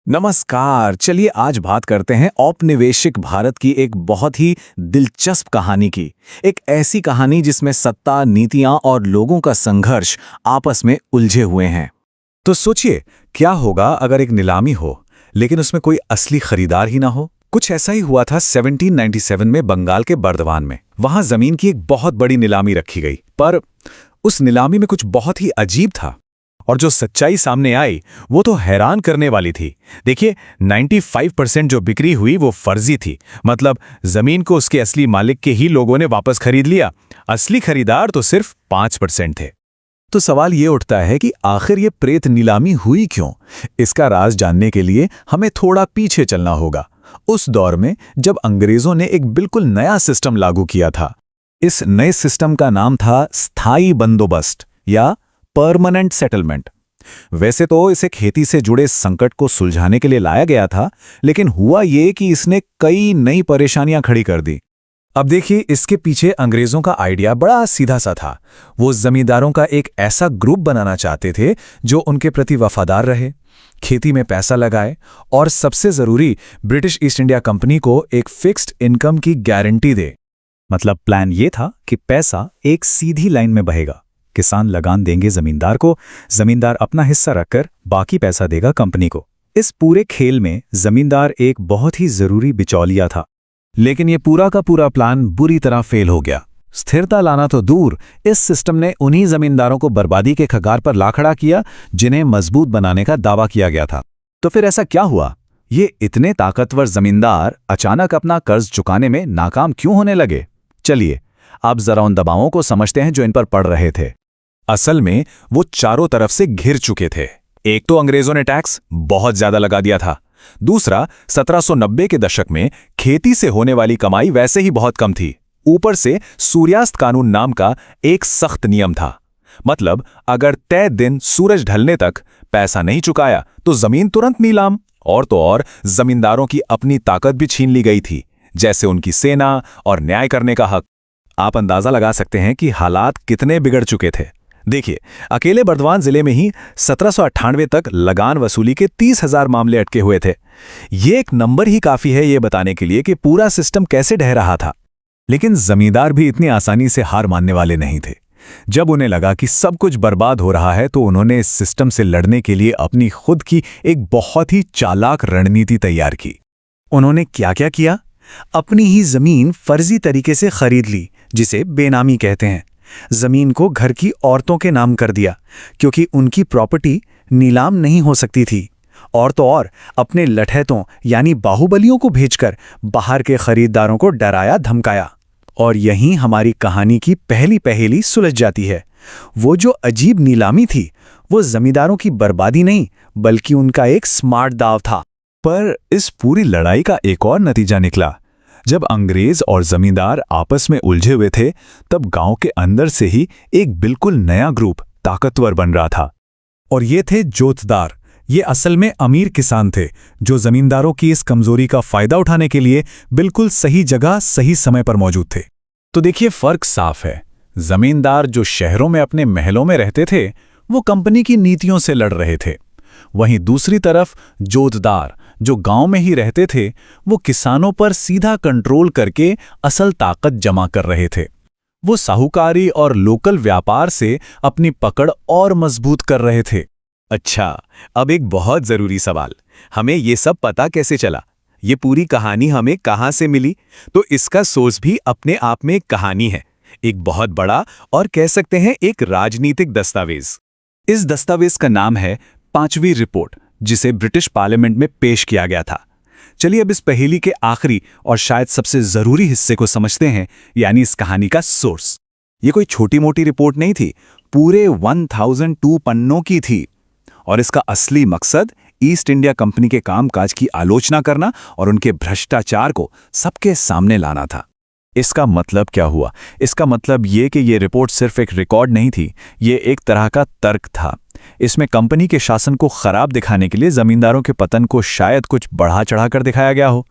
नमस्कार। चलिए आज बात करते हैं औपनिवेशिक भारत की एक बहुत ही दिलचस्प कहानी की। एक ऐसी कहानी जिसमें सत्ता, नीतियां और लोगों का संघर्ष आपस में उलझे हुए हैं। तो सोचिए, क्या होगा अगर एक नीलामी हो, लेकिन उसमें कोई असली खरीदार ही ना हो। कुछ ऐसा ही हुआ था 1797 में बंगाल के बर्दवान में। वहां जमीन की एक बहुत बड़ी नीलामी रखी गई, पर उस नीलामी में कुछ बहुत ही अजीब था। और जो सच्चाई सामने आई वो तो हैरान करने वाली थी। देखिए, 95% जो बिक्री हुई वो फर्जी थी। मतलब जमीन को उसके असली मालिक के ही लोगों ने वापस खरीद लिया। असली खरीदार तो सिर्फ 5% थे। तो सवाल ये उठता है कि आखिर ये प्रेत नीलामी हुई क्यों? इसका राज जानने के लिए हमें थोड़ा पीछे चलना होगा, उस दौर में जब अंग्रेजों ने एक बिल्कुल नया सिस्टम लागू किया था। इस नए सिस्टम का नाम था स्थायी बंदोबस्त या परमानेंट सेटलमेंट। वैसे तो इसे खेती से जुड़े संकट को सुलझाने के लिए लाया गया था, लेकिन हुआ ये कि इसने कई नई परेशानियां खड़ी कर दी। अब देखिए, इसके पीछे अंग्रेजों का आइडिया बड़ा सीधा सा था। वो जमींदारों का एक ऐसा ग्रुप बनाना चाहते थे जो उनके प्रति वफादार रहे, खेती में पैसा लगाए और सबसे जरूरी ब्रिटिश ईस्ट इंडिया कंपनी को एक फिक्स्ड इनकम की गारंटी दे। मतलब प्लान ये था कि पैसा एक सीधी लाइन में बहेगा। किसान लगान देंगे जमींदार को, जमींदार अपना हिस्सा रखकर बाकी पैसा देगा कंपनी को। इस पूरे खेल में जमींदार एक बहुत ही जरूरी बिचौलिया था। लेकिन ये पूरा का पूरा प्लान बुरी तरह फेल हो गया। स्थिरता लाना तो दूर, इस सिस्टम ने उन्हीं जमींदारों को बर्बादी के कगार पर ला खड़ा किया जिन्हें मजबूत बनाने का दावा किया गया था। तो फिर ऐसा क्या हुआ? ये इतने ताकतवर जमींदार अचानक अपना कर्ज चुकाने में नाकाम क्यों होने लगे? चलिए अब जरा उन दबावों को समझते हैं जो इन पर पड़ रहे थे। असल में वो चारों तरफ से घिर चुके थे। एक तो अंग्रेजों ने टैक्स बहुत ज्यादा लगा दिया था। दूसरा, 1790 के दशक में खेती से होने वाली कमाई वैसे ही बहुत कम थी। ऊपर से सूर्यास्त कानून नाम का एक सख्त नियम था। मतलब अगर तय दिन सूरज ढलने तक पैसा नहीं चुकाया तो जमीन तुरंत नीलाम। और तो और जमींदारों की अपनी ताकत भी छीन ली गई थी, जैसे उनकी सेना और न्याय करने का हक। आप अंदाजा लगा सकते हैं कि हालात कितने बिगड़ चुके थे। देखिए, अकेले बर्दवान जिले में ही 1798 तक लगान वसूली के 30,000 मामले अटके हुए थे। ये एक नंबर ही काफी है ये बताने के लिए कि पूरा सिस्टम कैसे ढह रहा था। लेकिन जमींदार भी इतनी आसानी से हार मानने वाले नहीं थे। जब उन्हें लगा कि सब कुछ बर्बाद हो रहा है तो उन्होंने इस सिस्टम से लड़ने के लिए अपनी खुद की एक बहुत ही चालाक रणनीति तैयार की। उन्होंने क्या क्या किया? अपनी ही जमीन फर्जी तरीके से खरीद ली, जिसे बेनामी कहते हैं। जमीन को घर की औरतों के नाम कर दिया, क्योंकि उनकी प्रॉपर्टी नीलाम नहीं हो सकती थी। और तो और अपने लठैतों यानी बाहुबलियों को भेजकर बाहर के खरीदारों को डराया धमकाया। और यहीं हमारी कहानी की पहली पहेली सुलझ जाती है। वो जो अजीब नीलामी थी वो जमींदारों की बर्बादी नहीं, बल्कि उनका एक स्मार्ट दाव था। पर इस पूरी लड़ाई का एक और नतीजा निकला। जब अंग्रेज और जमींदार आपस में उलझे हुए थे, तब गांव के अंदर से ही एक बिल्कुल नया ग्रुप ताकतवर बन रहा था। और ये थे जोतदार। ये असल में अमीर किसान थे जो जमींदारों की इस कमजोरी का फायदा उठाने के लिए बिल्कुल सही जगह सही समय पर मौजूद थे। तो देखिए, फर्क साफ है। जमींदार जो शहरों में अपने महलों में रहते थे, वो कंपनी की नीतियों से लड़ रहे थे। वहीं दूसरी तरफ जोतदार जो गांव में ही रहते थे, वो किसानों पर सीधा कंट्रोल करके असल ताकत जमा कर रहे थे। वो साहूकारी और लोकल व्यापार से अपनी पकड़ और मजबूत कर रहे थे। अच्छा, अब एक बहुत जरूरी सवाल, हमें ये सब पता कैसे चला? ये पूरी कहानी हमें कहां से मिली? तो इसका सोर्स भी अपने आप में एक कहानी है, एक बहुत बड़ा और कह सकते हैं एक राजनीतिक दस्तावेज। इस दस्तावेज का नाम है 5वीं रिपोर्ट, जिसे ब्रिटिश पार्लियामेंट में पेश किया गया था। चलिए अब इस पहेली के आखिरी और शायद सबसे जरूरी हिस्से को समझते हैं, यानी इस कहानी का सोर्स। ये कोई छोटी मोटी रिपोर्ट नहीं थी, पूरे 1002 पन्नों की थी। और इसका असली मकसद ईस्ट इंडिया कंपनी के कामकाज की आलोचना करना और उनके भ्रष्टाचार को सबके सामने लाना था। इसका मतलब क्या हुआ? इसका मतलब ये कि ये रिपोर्ट सिर्फ एक रिकॉर्ड नहीं थी, ये एक तरह का तर्क था। इसमें कंपनी के शासन को खराब दिखाने के लिए जमींदारों के पतन को शायद कुछ बढ़ा चढ़ाकर दिखाया गया हो।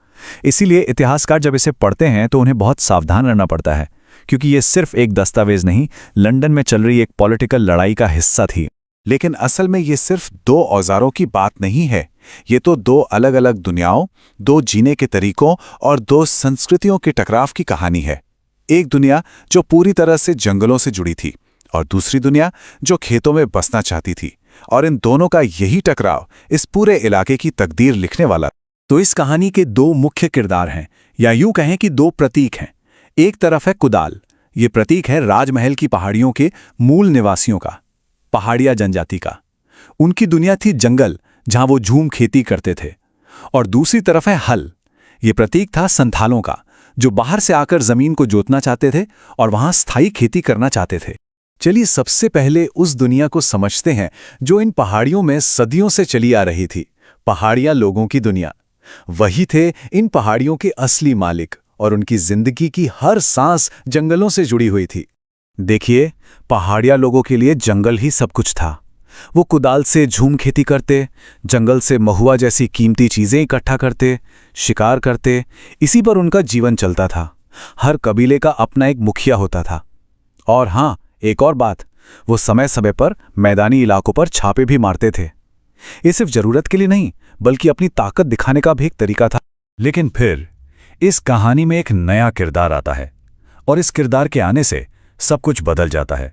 इसीलिए इतिहासकार जब इसे पढ़ते हैं तो उन्हें बहुत सावधान रहना पड़ता है, क्योंकि ये सिर्फ एक दस्तावेज नहीं, लंदन में चल रही एक पॉलिटिकल लड़ाई का हिस्सा थी। लेकिन असल में ये सिर्फ दो औजारों की बात नहीं है। ये तो दो अलग अलग दुनियाओं, दो जीने के तरीकों और दो संस्कृतियों के टकराव की कहानी है। एक दुनिया जो पूरी तरह से जंगलों से जुड़ी थी और दूसरी दुनिया जो खेतों में बसना चाहती थी, और इन दोनों का यही टकराव इस पूरे इलाके की तकदीर लिखने वाला। तो इस कहानी के दो मुख्य किरदार हैं, या यूं कहें कि दो प्रतीक हैं। एक तरफ है कुदाल। ये प्रतीक है राजमहल की पहाड़ियों के मूल निवासियों का, पहाड़िया जनजाति का। उनकी दुनिया थी जंगल, जहां वो झूम खेती करते थे। और दूसरी तरफ है हल। ये प्रतीक था संथालों का, जो बाहर से आकर जमीन को जोतना चाहते थे और वहां स्थायी खेती करना चाहते थे। चलिए सबसे पहले उस दुनिया को समझते हैं जो इन पहाड़ियों में सदियों से चली आ रही थी, पहाड़िया लोगों की दुनिया। वही थे इन पहाड़ियों के असली मालिक, और उनकी जिंदगी की हर सांस जंगलों से जुड़ी हुई थी। देखिए, पहाड़िया लोगों के लिए जंगल ही सब कुछ था। वो कुदाल से झूम खेती करते, जंगल से महुआ जैसी कीमती चीजें इकट्ठा करते, शिकार करते। इसी पर उनका जीवन चलता था। हर कबीले का अपना एक मुखिया होता था। और हाँ, एक और बात, वो समय समय पर मैदानी इलाकों पर छापे भी मारते थे। ये सिर्फ जरूरत के लिए नहीं, बल्कि अपनी ताकत दिखाने का भी एक तरीका था। लेकिन फिर इस कहानी में एक नया किरदार आता है, और इस किरदार के आने से सब कुछ बदल जाता है।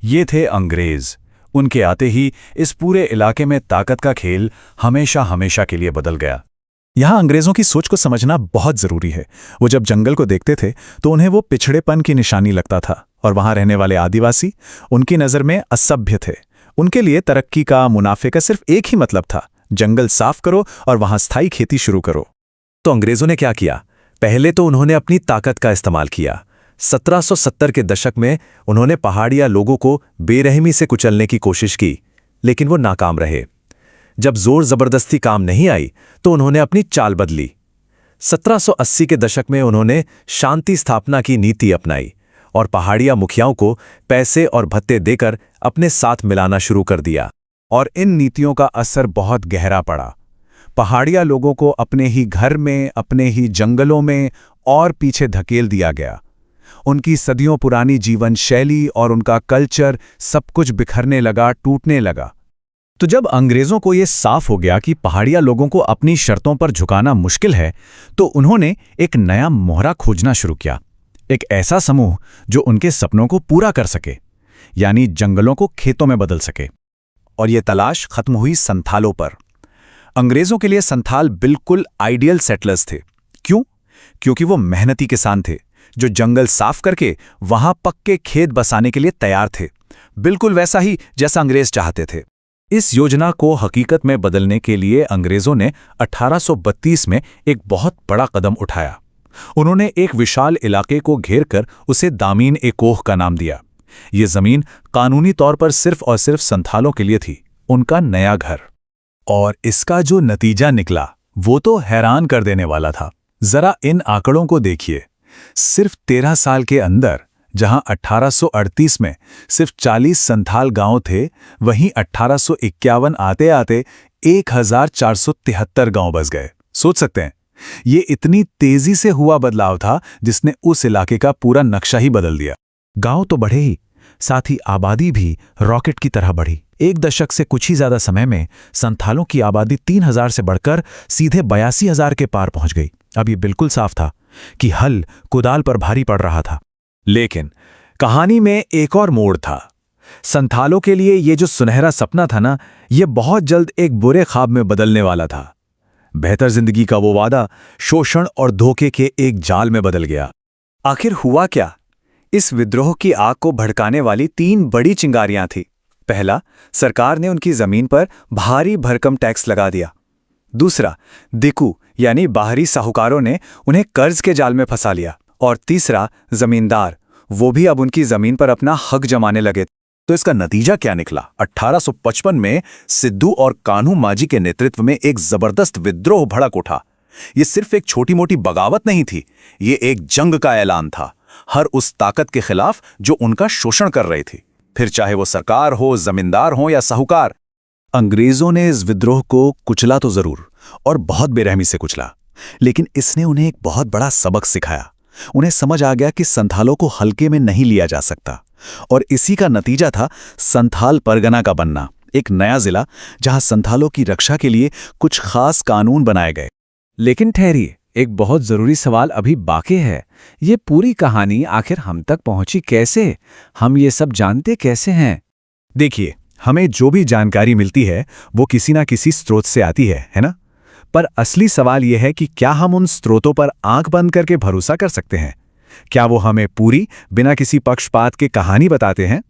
ये थे अंग्रेज। उनके आते ही इस पूरे इलाके में ताकत का खेल हमेशा हमेशा के लिए बदल गया। यहां अंग्रेजों की सोच को समझना बहुत जरूरी है। वो जब जंगल को देखते थे तो उन्हें वो पिछड़ेपन की निशानी लगता था, और वहां रहने वाले आदिवासी उनकी नजर में असभ्य थे। उनके लिए तरक्की का, मुनाफे का सिर्फ एक ही मतलब था, जंगल साफ करो और वहां स्थायी खेती शुरू करो। तो अंग्रेजों ने क्या किया? पहले तो उन्होंने अपनी ताकत का इस्तेमाल किया। 1770 के दशक में उन्होंने पहाड़िया लोगों को बेरहमी से कुचलने की कोशिश की, लेकिन वो नाकाम रहे। जब जोर जबरदस्ती काम नहीं आई तो उन्होंने अपनी चाल बदली। 1780 के दशक में उन्होंने शांति स्थापना की नीति अपनाई और पहाड़िया मुखियाओं को पैसे और भत्ते देकर अपने साथ मिलाना शुरू कर दिया। और इन नीतियों का असर बहुत गहरा पड़ा। पहाड़िया लोगों को अपने ही घर में, अपने ही जंगलों में और पीछे धकेल दिया गया। उनकी सदियों पुरानी जीवन शैली और उनका कल्चर सब कुछ बिखरने लगा, टूटने लगा। तो जब अंग्रेजों को ये साफ हो गया कि पहाड़िया लोगों को अपनी शर्तों पर झुकाना मुश्किल है, तो उन्होंने एक नया मोहरा खोजना शुरू किया। एक ऐसा समूह जो उनके सपनों को पूरा कर सके, यानी जंगलों को खेतों में बदल सके। और ये तलाश खत्म हुई संथालों पर। अंग्रेजों के लिए संथाल बिल्कुल आइडियल सेटलर्स थे। क्यों? क्योंकि वो मेहनती किसान थे जो जंगल साफ करके वहां पक्के खेत बसाने के लिए तैयार थे, बिल्कुल वैसा ही जैसा अंग्रेज चाहते थे। इस योजना को हकीकत में बदलने के लिए अंग्रेजों ने 1832 में एक बहुत बड़ा कदम उठाया। उन्होंने एक विशाल इलाके को घेरकर उसे दामीन ए कोह का नाम दिया। ये जमीन कानूनी तौर पर सिर्फ और सिर्फ संथालों के लिए थी, उनका नया घर। और इसका जो नतीजा निकला वो तो हैरान कर देने वाला था। जरा इन आंकड़ों को देखिए। सिर्फ 13 साल के अंदर जहां 1838 में सिर्फ 40 संथाल गांव थे, वहीं 1851 आते आते 1473 गांव बस गए। सोच सकते हैं, ये इतनी तेजी से हुआ बदलाव था जिसने उस इलाके का पूरा नक्शा ही बदल दिया। गांव तो बढ़े ही, साथ ही आबादी भी रॉकेट की तरह बढ़ी। एक दशक से कुछ ही ज्यादा समय में संथालों की आबादी 3000 से बढ़कर सीधे 82,000 के पार पहुंच गई। अब ये बिल्कुल साफ था कि हल कुदाल पर भारी पड़ रहा था। लेकिन कहानी में एक और मोड़ था। संथालों के लिए ये जो सुनहरा सपना था ना, ये बहुत जल्द एक बुरे ख्वाब में बदलने वाला था। बेहतर जिंदगी का वो वादा शोषण और धोखे के एक जाल में बदल गया। आखिर हुआ क्या? इस विद्रोह की आग को भड़काने वाली 3 बड़ी चिंगारियां थी। पहला, सरकार ने उनकी जमीन पर भारी भरकम टैक्स लगा दिया। दूसरा, दिकू यानी बाहरी साहूकारों ने उन्हें कर्ज के जाल में फंसा लिया। और तीसरा, जमींदार, वो भी अब उनकी जमीन पर अपना हक जमाने लगे। तो इसका नतीजा क्या निकला? 1855 में सिद्धू और कान्हू मांझी के नेतृत्व में एक जबरदस्त विद्रोह भड़क उठा। ये सिर्फ एक छोटी मोटी बगावत नहीं थी, ये एक जंग का ऐलान था, हर उस ताकत के खिलाफ जो उनका शोषण कर रही थी, फिर चाहे वो सरकार हो, जमींदार हो या साहूकार। अंग्रेजों ने इस विद्रोह को कुचला तो जरूर, और बहुत बेरहमी से कुचला, लेकिन इसने उन्हें एक बहुत बड़ा सबक सिखाया। उन्हें समझ आ गया कि संथालों को हल्के में नहीं लिया जा सकता, और इसी का नतीजा था संथाल परगना का बनना, एक नया जिला जहां संथालों की रक्षा के लिए कुछ खास कानून बनाए गए। लेकिन ठहरिए, एक बहुत जरूरी सवाल अभी बाकी है। ये पूरी कहानी आखिर हम तक पहुंची कैसे? हम ये सब जानते कैसे हैं? देखिए, हमें जो भी जानकारी मिलती है वो किसी ना किसी स्रोत से आती है ना? पर असली सवाल यह है कि क्या हम उन स्रोतों पर आंख बंद करके भरोसा कर सकते हैं? क्या वो हमें पूरी, बिना किसी पक्षपात के कहानी बताते हैं?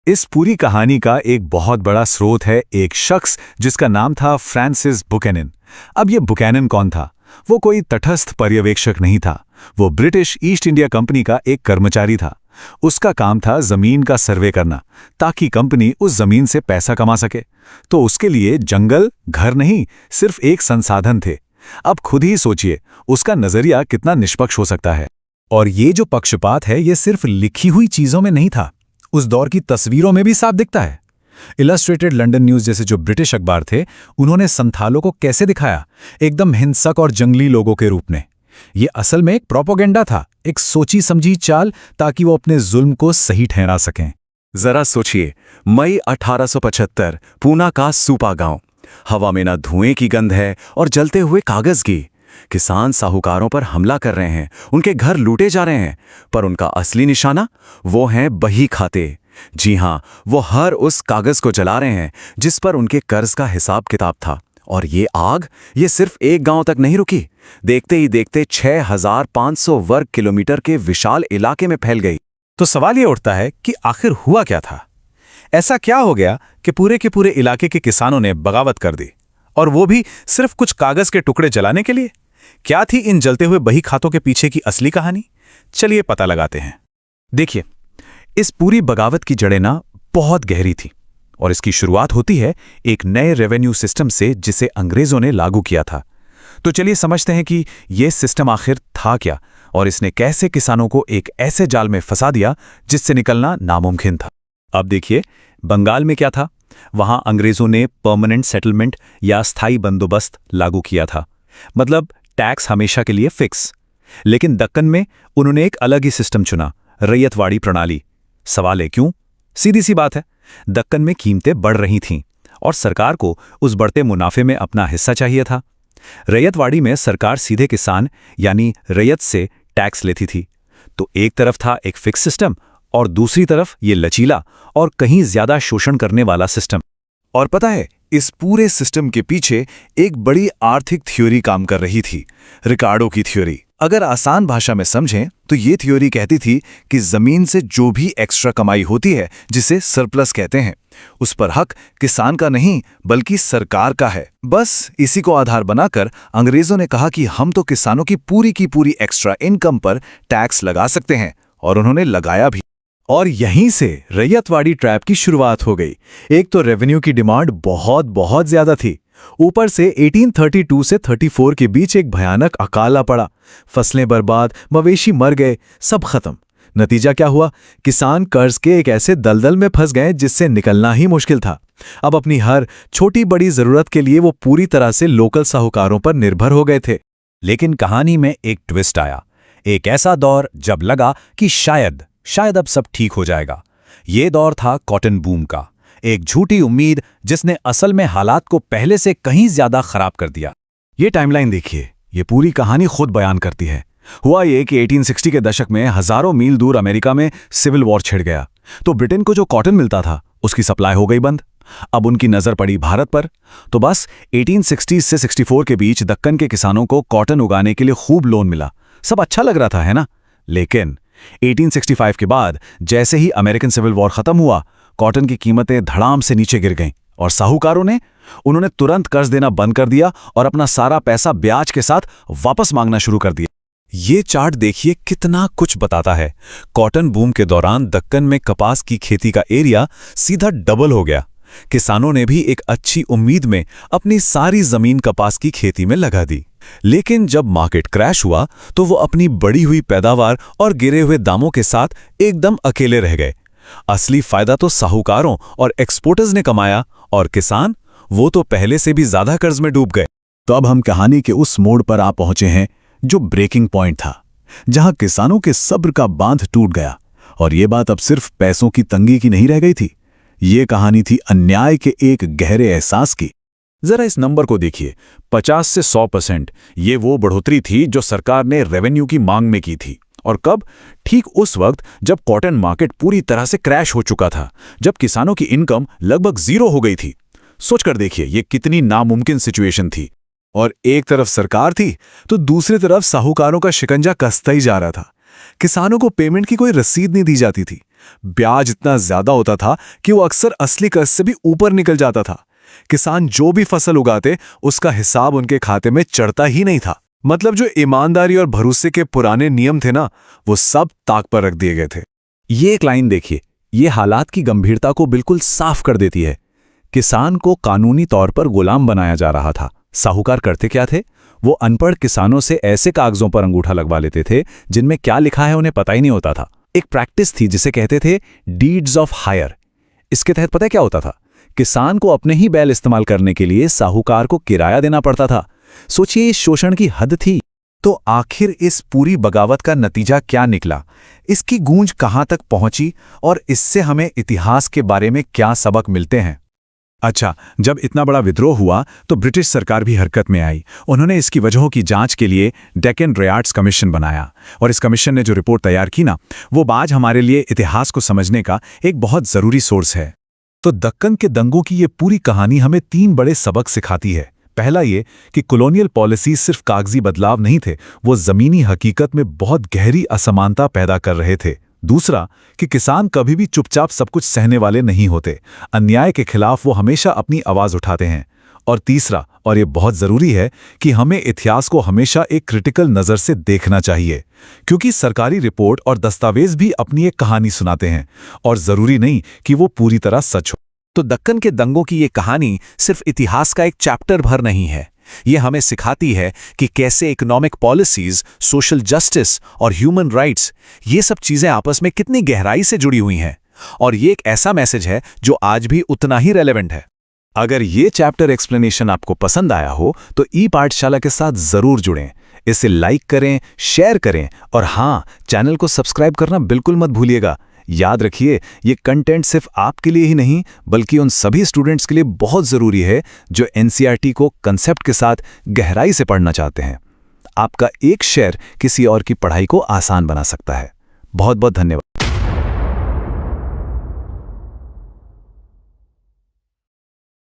इस पूरी कहानी का एक बहुत बड़ा स्रोत है एक शख्स जिसका नाम था फ्रांसिस बुकैनन। अब ये बुकैनन कौन था? वो कोई तटस्थ पर्यवेक्षक नहीं था। वो ब्रिटिश ईस्ट इंडिया कंपनी का एक कर्मचारी था। उसका काम था जमीन का सर्वे करना, ताकि कंपनी उस जमीन से पैसा कमा सके। तो उसके लिए जंगल घर नहीं, सिर्फ एक संसाधन थे। अब खुद ही सोचिए, उसका नजरिया कितना निष्पक्ष हो सकता है। और ये जो पक्षपात है, ये सिर्फ लिखी हुई चीजों में नहीं था, उस दौर की तस्वीरों में भी साफ दिखता है। इलस्ट्रेटेड लंदन न्यूज जैसे जो ब्रिटिश अखबार थे, उन्होंने संथालों को कैसे दिखाया? एकदम हिंसक और जंगली लोगों के रूप में। ये असल में एक प्रोपोगेंडा था, एक सोची समझी चाल, ताकि वो अपने जुल्म को सही ठहरा सकें। जरा सोचिए, मई 1875, पूना का सूपा गांव। हवा में ना धुएं की गंध है और जलते हुए कागज की। किसान साहूकारों पर हमला कर रहे हैं, उनके घर लूटे जा रहे हैं, पर उनका असली निशाना वो हैं बही खाते। जी हां, वो हर उस कागज को जला रहे हैं जिस पर उनके कर्ज का हिसाब किताब था। और ये आग, ये सिर्फ एक गांव तक नहीं रुकी, देखते ही देखते 6500 वर्ग किलोमीटर के विशाल इलाके में फैल गई। तो सवाल ये उठता है कि आखिर हुआ क्या था? ऐसा क्या हो गया कि पूरे के पूरे इलाके के किसानों ने बगावत कर दी, और वो भी सिर्फ कुछ कागज के टुकड़े जलाने के लिए? क्या थी इन जलते हुए बही खातों के पीछे की असली कहानी? चलिए पता लगाते हैं। देखिए, इस पूरी बगावत की जड़ें ना बहुत गहरी थी, और इसकी शुरुआत होती है एक नए रेवेन्यू सिस्टम से जिसे अंग्रेजों ने लागू किया था। तो चलिए समझते हैं कि यह सिस्टम आखिर था क्या, और इसने कैसे किसानों को एक ऐसे जाल में फंसा दिया जिससे निकलना नामुमकिन था। अब देखिए, बंगाल में क्या था? वहां अंग्रेजों ने परमानेंट सेटलमेंट या स्थायी बंदोबस्त लागू किया था, मतलब टैक्स हमेशा के लिए फिक्स। लेकिन दक्कन में उन्होंने एक अलग ही सिस्टम चुना, रैयतवाड़ी प्रणाली। सवाल है क्यों? सीधी सी बात है, दक्कन में कीमतें बढ़ रही थीं और सरकार को उस बढ़ते मुनाफे में अपना हिस्सा चाहिए था। रैयतवाड़ी में सरकार सीधे किसान यानी रैयत से टैक्स लेती थी। तो एक तरफ था एक फिक्स सिस्टम और दूसरी तरफ ये लचीला और कहीं ज्यादा शोषण करने वाला सिस्टम। और पता है, इस पूरे सिस्टम के पीछे एक बड़ी आर्थिक थ्योरी काम कर रही थी, रिकार्डो की थ्योरी। अगर आसान भाषा में समझें तो ये थ्योरी कहती थी कि जमीन से जो भी एक्स्ट्रा कमाई होती है, जिसे सरप्लस कहते हैं, उस पर हक किसान का नहीं बल्कि सरकार का है। बस इसी को आधार बनाकर अंग्रेजों ने कहा कि हम तो किसानों की पूरी एक्स्ट्रा इनकम पर टैक्स लगा सकते हैं, और उन्होंने लगाया भी। और यहीं से रैयतवाड़ी ट्रैप की शुरुआत हो गई। एक तो रेवेन्यू की डिमांड बहुत ज्यादा थी, ऊपर से 1832 से 34 के बीच एक भयानक अकाल पड़ा। फसलें बर्बाद, मवेशी मर गए, सब खत्म। नतीजा क्या हुआ? किसान कर्ज के एक ऐसे दलदल में फंस गए जिससे निकलना ही मुश्किल था। अब अपनी हर छोटी बड़ी जरूरत के लिए वो पूरी तरह से लोकल साहूकारों पर निर्भर हो गए थे। लेकिन कहानी में एक ट्विस्ट आया, एक ऐसा दौर जब लगा कि शायद अब सब ठीक हो जाएगा। ये दौर था कॉटन बूम का, एक झूठी उम्मीद जिसने असल में हालात को पहले से कहीं ज्यादा खराब कर दिया। ये टाइमलाइन देखिए, ये पूरी कहानी खुद बयान करती है। हुआ ये कि 1860 के दशक में हजारों मील दूर अमेरिका में सिविल वॉर छिड़ गया, तो ब्रिटेन को जो कॉटन मिलता था उसकी सप्लाई हो गई बंद। अब उनकी नजर पड़ी भारत पर, तो बस 1860 से 64 के बीच दक्कन के किसानों को कॉटन उगाने के लिए खूब लोन मिला। सब अच्छा लग रहा था, है ना? लेकिन 1865 के बाद जैसे ही अमेरिकन सिविल वॉर खत्म हुआ, कॉटन की कीमतें धड़ाम से नीचे गिर गईं और साहूकारों ने उन्होंने तुरंत कर्ज देना बंद कर दिया और अपना सारा पैसा ब्याज के साथ वापस मांगना शुरू कर दिया। ये चार्ट देखिए कितना कुछ बताता है। कॉटन बूम के दौरान दक्कन में कपास की खेती का एरिया सीधा डबल हो गया। किसानों ने भी एक अच्छी उम्मीद में अपनी सारी जमीन कपास की खेती में लगा दी। लेकिन जब मार्केट क्रैश हुआ तो वो अपनी बढ़ी हुई पैदावार और गिरे हुए दामों के साथ एकदम अकेले रह गए। असली फायदा तो साहूकारों और एक्सपोर्टर्स ने कमाया, और किसान, वो तो पहले से भी ज्यादा कर्ज में डूब गए। तो अब हम कहानी के उस मोड़ पर आ पहुंचे हैं जो ब्रेकिंग पॉइंट था, जहां किसानों के सब्र का बांध टूट गया। और ये बात अब सिर्फ पैसों की तंगी की नहीं रह गई थी, ये कहानी थी अन्याय के एक गहरे एहसास की। जरा इस नंबर को देखिए, 50 से 100%। ये वो बढ़ोतरी थी जो सरकार ने रेवेन्यू की मांग में की थी। और कब? ठीक उस वक्त जब कॉटन मार्केट पूरी तरह से क्रैश हो चुका था, जब किसानों की इनकम लगभग 0 हो गई थी। सोचकर देखिए ये कितनी नामुमकिन सिचुएशन थी। और एक तरफ सरकार थी तो दूसरी तरफ साहूकारों का शिकंजा कसता ही जा रहा था। किसानों को पेमेंट की कोई रसीद नहीं दी जाती थी। ब्याज इतना ज्यादा होता था कि वो अक्सर असली कर्ज से भी ऊपर निकल जाता था। किसान जो भी फसल उगाते उसका हिसाब उनके खाते में चढ़ता ही नहीं था। मतलब जो ईमानदारी और भरोसे के पुराने नियम थे ना, वो सब ताक पर रख दिए गए थे। ये एक लाइन देखिए, ये हालात की गंभीरता को बिल्कुल साफ कर देती है। किसान को कानूनी तौर पर गुलाम बनाया जा रहा था। साहूकार करते क्या थे? वो अनपढ़ किसानों से ऐसे कागजों पर अंगूठा लगवा लेते थे जिनमें क्या लिखा है उन्हें पता ही नहीं होता था। एक प्रैक्टिस थी जिसे कहते थे डीड्स ऑफ हायर। इसके तहत पता है क्या होता था? किसान को अपने ही बैल इस्तेमाल करने के लिए साहूकार को किराया देना पड़ता था। सोचिए इस शोषण की हद थी। तो आखिर इस पूरी बगावत का नतीजा क्या निकला? इसकी गूंज कहां तक पहुंची और इससे हमें इतिहास के बारे में क्या सबक मिलते हैं? अच्छा, जब इतना बड़ा विद्रोह हुआ तो ब्रिटिश सरकार भी हरकत में आई। उन्होंने इसकी वजहों की जांच के लिए डेक्कन रियाट्स कमीशन बनाया, और इस कमीशन ने जो रिपोर्ट तैयार की ना, वो आज हमारे लिए इतिहास को समझने का एक बहुत जरूरी सोर्स है। तो दक्कन के दंगों की ये पूरी कहानी हमें 3 बड़े सबक सिखाती है। पहला ये कि कॉलोनियल पॉलिसीज सिर्फ कागजी बदलाव नहीं थे, वो जमीनी हकीकत में बहुत गहरी असमानता पैदा कर रहे थे। दूसरा कि किसान कभी भी चुपचाप सब कुछ सहने वाले नहीं होते, अन्याय के खिलाफ वो हमेशा अपनी आवाज उठाते हैं। और तीसरा, और ये बहुत जरूरी है, कि हमें इतिहास को हमेशा एक क्रिटिकल नज़र से देखना चाहिए, क्योंकि सरकारी रिपोर्ट और दस्तावेज भी अपनी एक कहानी सुनाते हैं, और जरूरी नहीं कि वो पूरी तरह सच हो। तो दक्कन के दंगों की ये कहानी सिर्फ इतिहास का एक चैप्टर भर नहीं है। ये हमें सिखाती है कि कैसे इकोनॉमिक पॉलिसीज, सोशल जस्टिस और ह्यूमन राइट्स, ये सब चीजें आपस में कितनी गहराई से जुड़ी हुई हैं। और ये एक ऐसा मैसेज है जो आज भी उतना ही रेलेवेंट है। अगर ये चैप्टर एक्सप्लेनेशन आपको पसंद आया हो तो ई पाठशाला के साथ जरूर जुड़ें। इसे लाइक करें, शेयर करें, और हाँ, चैनल को सब्सक्राइब करना बिल्कुल मत भूलिएगा। याद रखिए, ये कंटेंट सिर्फ आपके लिए ही नहीं बल्कि उन सभी स्टूडेंट्स के लिए बहुत ज़रूरी है जो एनसीईआरटी को कंसेप्ट के साथ गहराई से पढ़ना चाहते हैं। आपका एक शेयर किसी और की पढ़ाई को आसान बना सकता है। बहुत बहुत धन्यवाद।